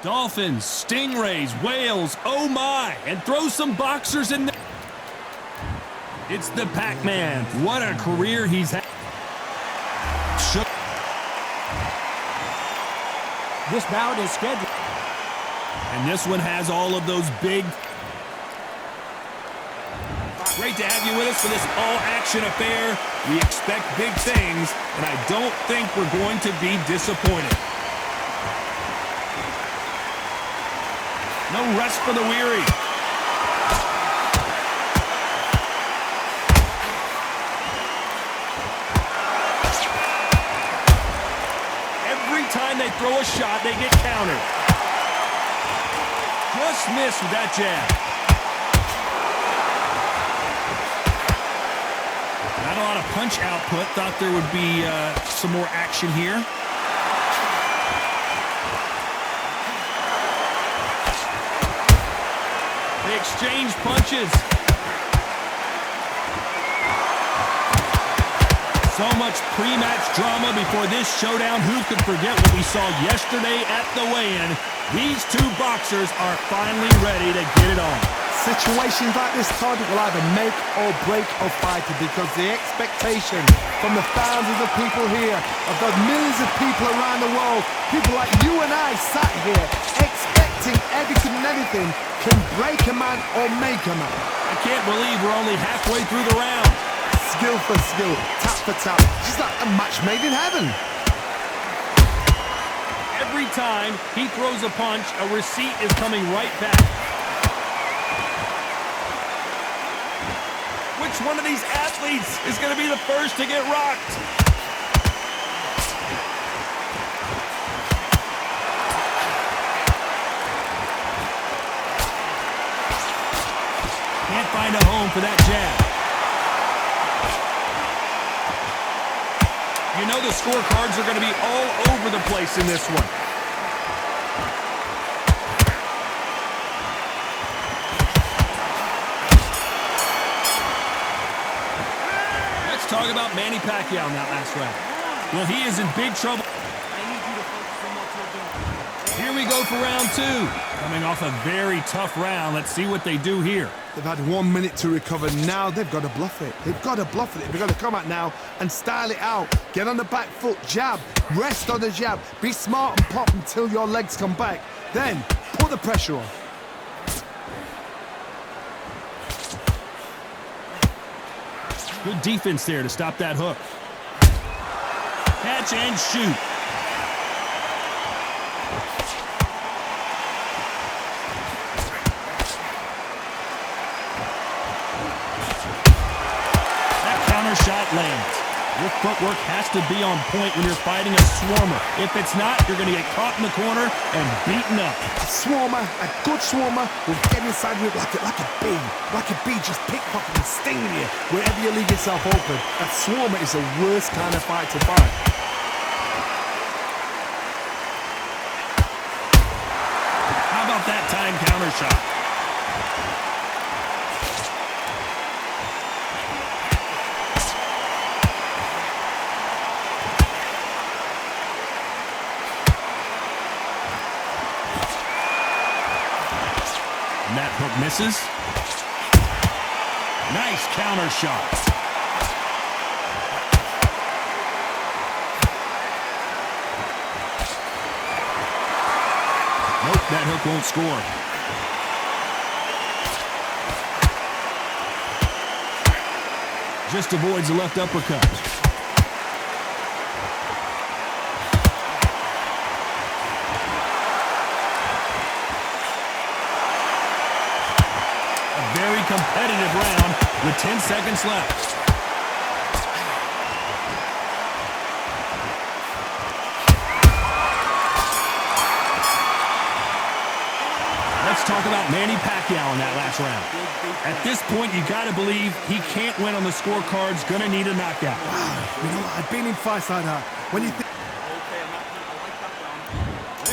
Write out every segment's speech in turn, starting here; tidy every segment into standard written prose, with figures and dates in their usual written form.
Dolphins, stingrays, whales, oh my, and throw some boxers in there. It's the Pac-Man. What a career he's had. This bout is scheduled. And this one has all of those big... Great to have you with us for this all-action affair. We expect big things, and I don't think we're going to be disappointed. No rest for the weary. Every time they throw a shot, they get countered. Just missed with that jab. Not a lot of punch output. Thought there would be some more action here. They exchange punches. So much pre-match drama before this showdown. Who could forget what we saw yesterday at the weigh-in? These two boxers are finally ready to get it on. Situations like this, Todd, will either make or break a fighter because the expectation from the thousands of people here, of the millions of people around the world, people like you and I sat here expecting everything and anything, can break a man or make a man. I can't believe we're only halfway through the round. Skill for skill, tap for tap, just like a match made in heaven. Every time he throws a punch, a receipt is coming right back. Which one of these athletes is going to be the first to get rocked? Can't find a home for that jab. You know the scorecards are going to be all over the place in this one. Let's talk about Manny Pacquiao in that last round. Well, he is in big trouble. Here we go for round two. Coming off a very tough round. Let's see what they do here. They've had 1 minute to recover. Now they've got to bluff it. They've got to bluff it. They've got to come out now and style it out. Get on the back foot, jab, rest on the jab. Be smart and pop until your legs come back. Then put the pressure on. Good defense there to stop that hook. Catch and shoot. Shot lands. Your footwork has to be on point when you're fighting a swarmer. If it's not, you're going to get caught in the corner and beaten up. A swarmer, a good swarmer, will get inside you like a bee. Like a bee just pickpocketing and stinging you wherever you leave yourself open. A swarmer is the worst kind of fight to fight. How about that time counter shot? That hook misses. Nice counter shot. Nope, that hook won't score. Just avoids the left uppercut. Competitive round with 10 seconds left. Let's talk about Manny Pacquiao in that last round. At this point, you got to believe he can't win on the scorecards. Gonna need a knockout. Wow, you know what? I've been in fights like that. When you think...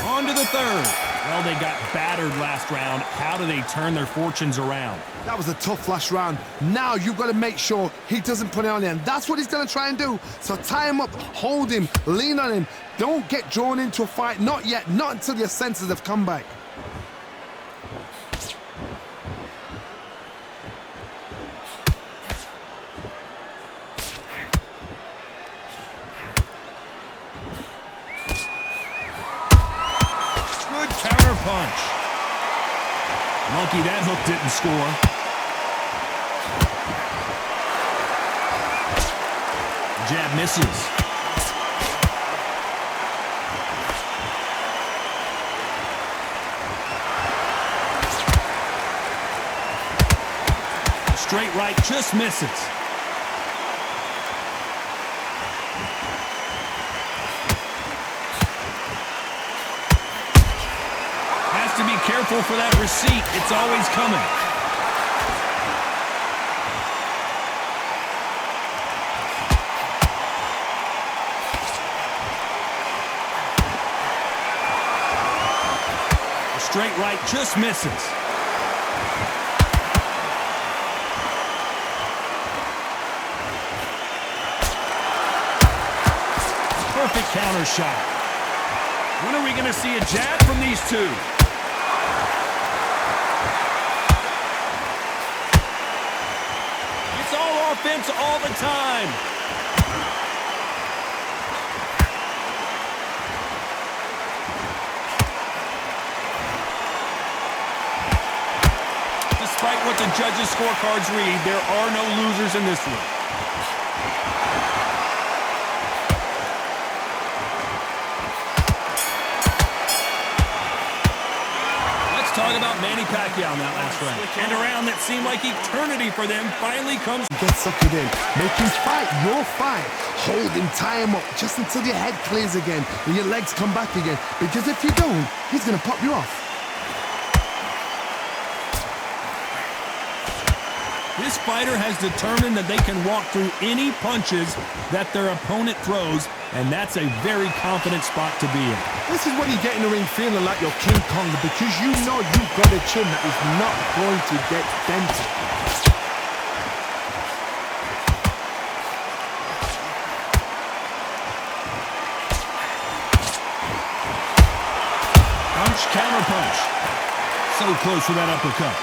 On to the the third. Well, they got battered last round. How do they turn their fortunes around? That was a tough last round. Now you've got to make sure he doesn't put it on him. That's what he's going to try and do. So tie him up, hold him, lean on him. Don't get drawn into a fight. Not yet. Not until your senses have come back. Counter punch. Lucky that hook didn't score. Jab misses. Straight right just misses. To be careful for that receipt. It's always coming. The straight right just misses. Perfect counter shot. When are we going to see a jab from these two? Offense all the time. Despite what the judges' scorecards read, there are no losers in this one. Talk about Manny Pacquiao in that last round. And a round that seemed like eternity for them finally comes. Get suckered in. Make him fight your fight. Hold him, tie him up, just until your head clears again and your legs come back again. Because if you don't, he's going to pop you off. This fighter has determined that they can walk through any punches that their opponent throws, and that's a very confident spot to be in. This is when you get in the ring feeling like you're King Kong, because you know you've got a chin that is not going to get dented. Punch, counter punch. So close for that uppercut.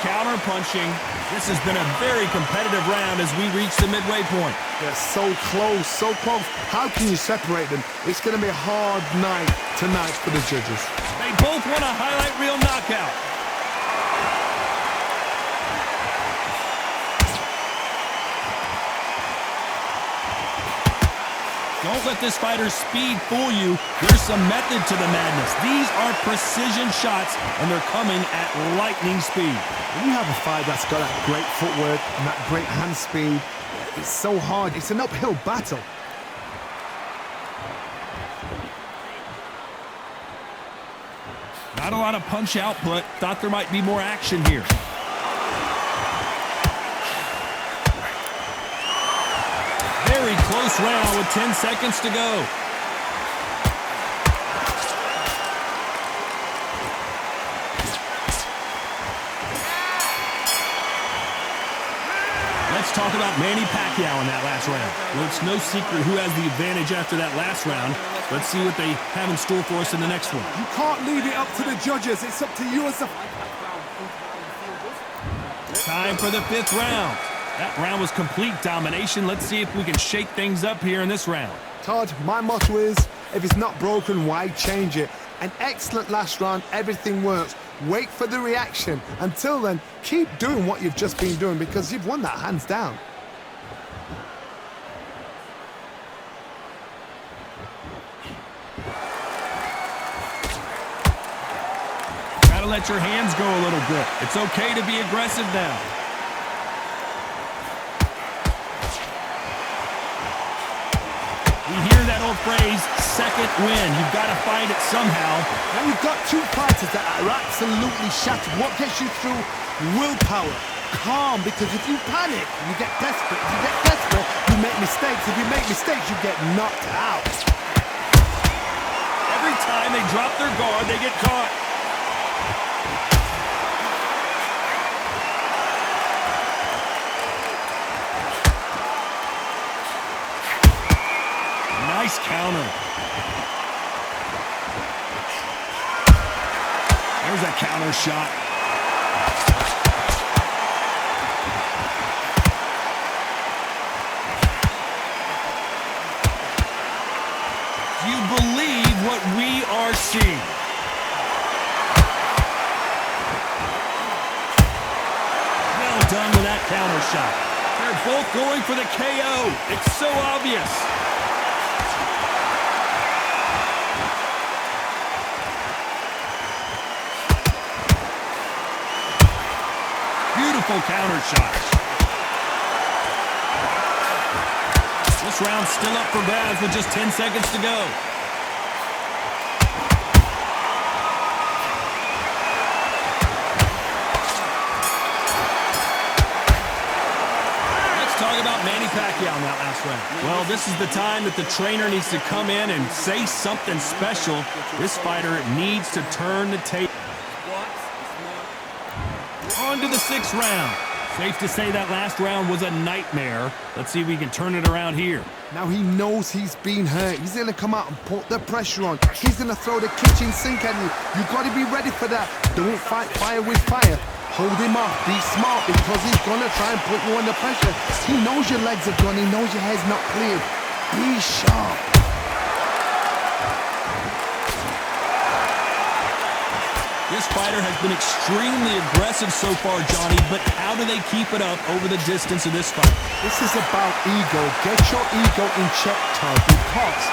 Counter punching. This has been a very competitive round as we reach the midway point. They're so close, so close. How can you separate them? It's going to be a hard night tonight for the judges. They both want a highlight reel knockout. Don't let this fighter's speed fool you. There's some method to the madness. These are precision shots, and they're coming at lightning speed. When you have a fight that's got that great footwork and that great hand speed, it's so hard. It's an uphill battle. Not a lot of punch output. Thought there might be more action here. Very close round with 10 seconds to go. Let's talk about Manny Pacquiao in that last round. Well, it's no secret who has the advantage after that last round. Let's see what they have in store for us in the next one. You can't leave it up to the judges. It's up to you as a... Time for the fifth round. That round was complete domination. Let's see if we can shake things up here in this round. Todd, my motto is, if it's not broken, why change it? An excellent last round, everything works. Wait for the reaction. Until then, keep doing what you've just been doing because you've won that hands down. Gotta let your hands go a little bit. It's okay to be aggressive now. We hear that old phrase, second win. You've got to fight it somehow. Now you've got two fighters that are absolutely shattered. What gets you through? Willpower. calm, because if you panic, you get desperate. If you get desperate, you make mistakes. If you make mistakes, you get knocked out. Every time they drop their guard, they get caught. Nice counter. There's a counter shot. Do you believe what we are seeing? Well done with that counter shot. They're both going for the KO. It's so obvious. Beautiful counter shots. This round's still up for grabs with just 10 seconds to go. Let's talk about Manny Pacquiao in that last round. Well, this is the time that the trainer needs to come in and say something special. This fighter needs to turn the tape. On to the 6th round. Safe to say that last round was a nightmare. Let's see if we can turn it around here. Now he knows he's been hurt. He's going to come out and put the pressure on. He's going to throw the kitchen sink at you. You've got to be ready for that. Don't fight fire with fire. Hold him off. Be smart, because he's going to try and put you under pressure. He knows your legs are gone. He knows your head's not cleared. Be sharp. This fighter has been extremely aggressive so far, Johnny, but how do they keep it up over the distance of this fight? This is about ego. Get your ego in check, Todd, because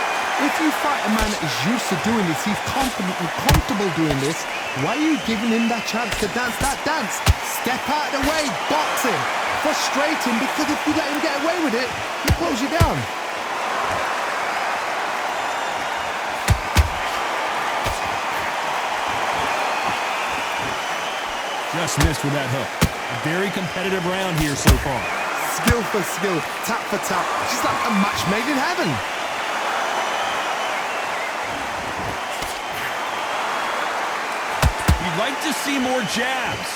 if you fight a man that is used to doing this, he's confident and comfortable doing this, why are you giving him that chance to dance that dance? Step out of the way, box him. Frustrate him, because if you let him get away with it, he close you down. Just missed with that hook. A very competitive round here so far. Skill for skill, tap for tap. Just like a match made in heaven. You'd like to see more jabs.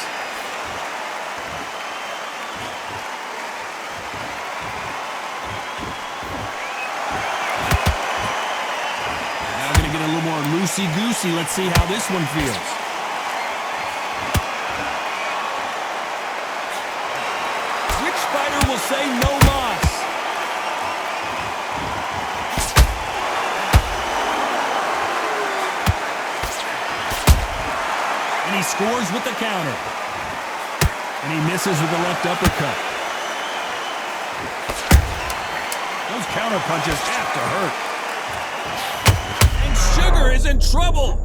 Now going to get a little more loosey-goosey. Let's see how this one feels. Will say no mas. And he scores with the counter. And he misses with the left uppercut. Those counter punches have to hurt. And Sugar is in trouble.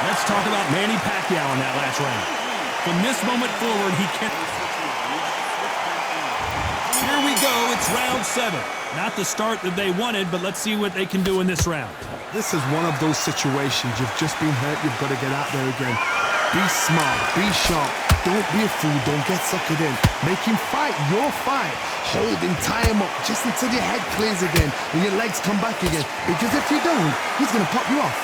Let's talk about Manny Pacquiao in that last round. From this moment forward, he can... Here we go, it's round 7. Not the start that they wanted, but let's see what they can do in this round. This is one of those situations. You've just been hurt, you've got to get out there again. Be smart, be sharp. Don't be a fool, don't get suckered in. Make him fight your fight. Hold him, tie him up, just until your head clears again and your legs come back again. Because if you don't, he's going to pop you off.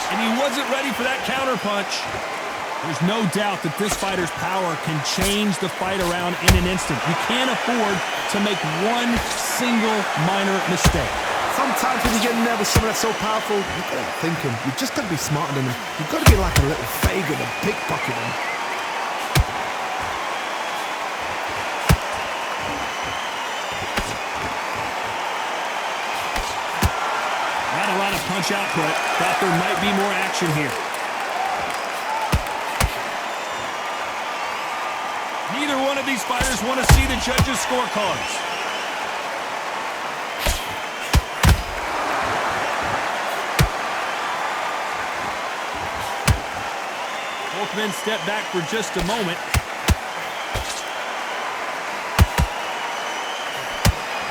And he wasn't ready for that counter punch. There's no doubt that this fighter's power can change the fight around in an instant. You can't afford to make one single minor mistake. Sometimes when you get in there with someone that's so powerful, you've got to think him. You've just got to be smarter than him. You've got to be like a little Fagin and pickpocket him. Not a lot of punch output. Thought there might be more action here. Neither one of these fighters want to see the judges' scorecards. Both men step back for just a moment.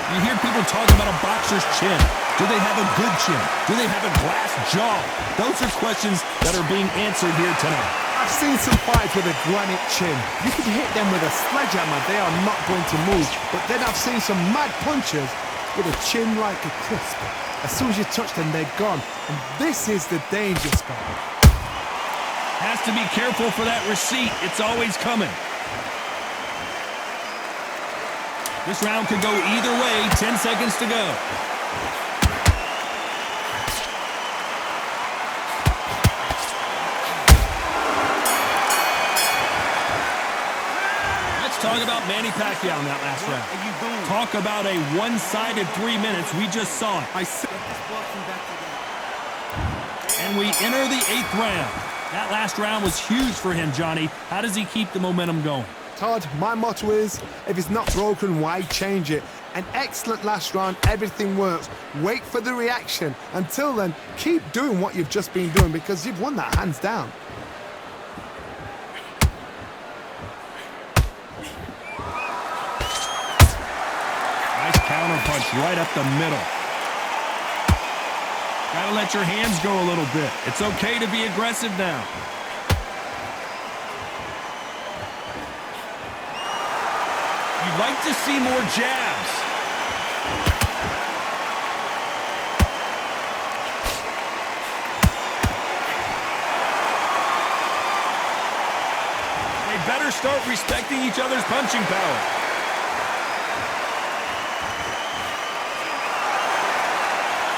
You hear people talking about a boxer's chin. Do they have a good chin? Do they have a glass jaw? Those are questions that are being answered here tonight. I've seen some fights with a granite chin. You can hit them with a sledgehammer, they are not going to move. But then I've seen some mad punchers with a chin like a crisp. As soon as you touch them, they're gone. And this is the danger spot. Has to be careful for that receipt. It's always coming. This round could go either way. 10 seconds to go. Let's talk about Manny Pacquiao in that last round. Talk about a one-sided 3 minutes. We just saw it. And we enter the 8th round. That last round was huge for him, Johnny. How does he keep the momentum going? Todd, my motto is, if it's not broken, why change it? An excellent last round, everything works. Wait for the reaction. Until then, keep doing what you've just been doing because you've won that hands down. Nice counter punch right up the middle. Gotta let your hands go a little bit. It's okay to be aggressive now. You'd like to see more jabs. They better start respecting each other's punching power.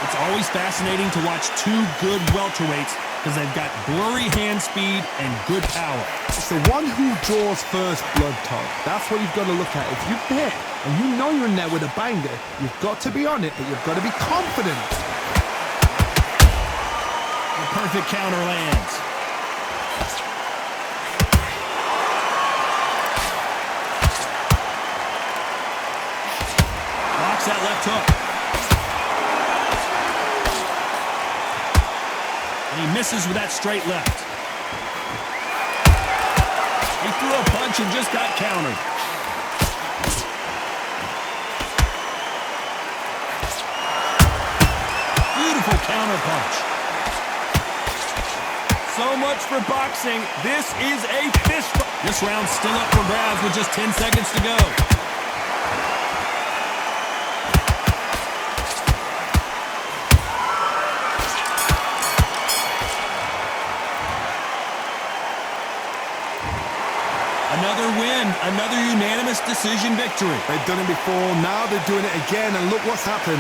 It's always fascinating to watch two good welterweights because they've got blurry hand speed and good power. It's the one who draws first blood, Todd. That's what you've got to look at. If you've hit and you know you're in there with a banger, you've got to be on it, but you've got to be confident. The perfect counter lands. Blocks that left hook. He misses with that straight left. He threw a punch and just got countered. Beautiful counter punch. So much for boxing. This is a fist fight. This round's still up for grabs with just 10 seconds to go. Another win, another unanimous decision victory. They've done it before, now they're doing it again, and look what's happened.